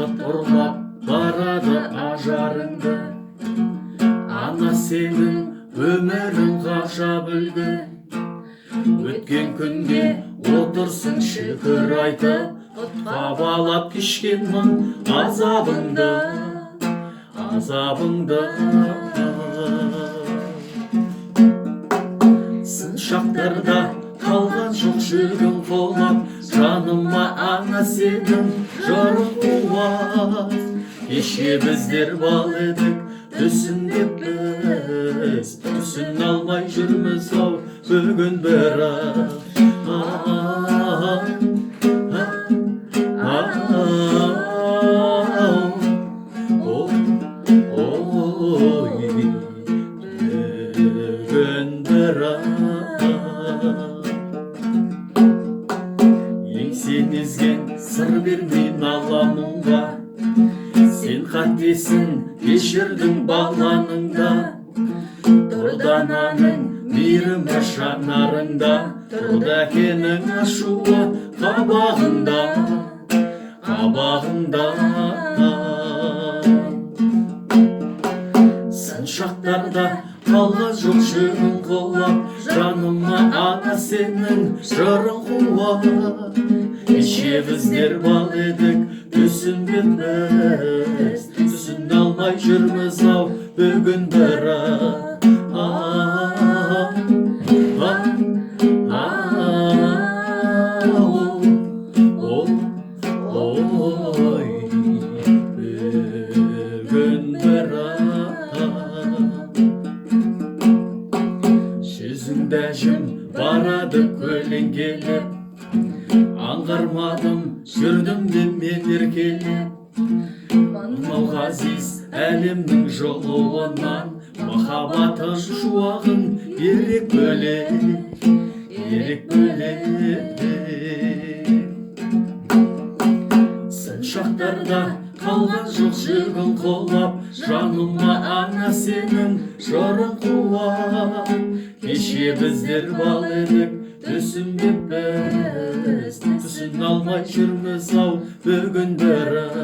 Бақыт ұрлап барады ажарыңды, ана сенің өмірің ғажап үлгі. Өткен күнге отырсың шүкір айтып, табалап кешкен мұң азабыңды. Сын шақтарда қалған жоқ жүргің қолап, жаныма ана сенің жырың қуат. Кеше біздер бал едік, түсінбеп біз, түсін алмай жүрміз ау бүгін бірақ. Бүгін бірақ еңсен езген сыр бермей наламыңға, сен қатесін кешірдің баланыңда. Тұрды ананың мейірімі жанарыңда, тұрды әкенің ашуы қабағында. Сын шақтарда қалған жоқ жүргің қолап, жаныма ана сенің жырың қуат. Кеше біздер бал едік, түсінбеп біз, түсіне алмай жүрміз ау бүгін бірақ. Бүгін бірақ жүзіңді әжім барады көлеңкелеп, аңғармадым жүрдім де мен еркелеп. Мынау ғазиз әлемнің жолуынан, махаббаты шуағын ерек бөлек. Сын шақтарда қалған жоқ жүргің қолап, жаныма ана сенің жырың қуат. Кеше біздер бал едік, түсінбеп біз, түсіне алмай жүрміз ау бүгін бірақ.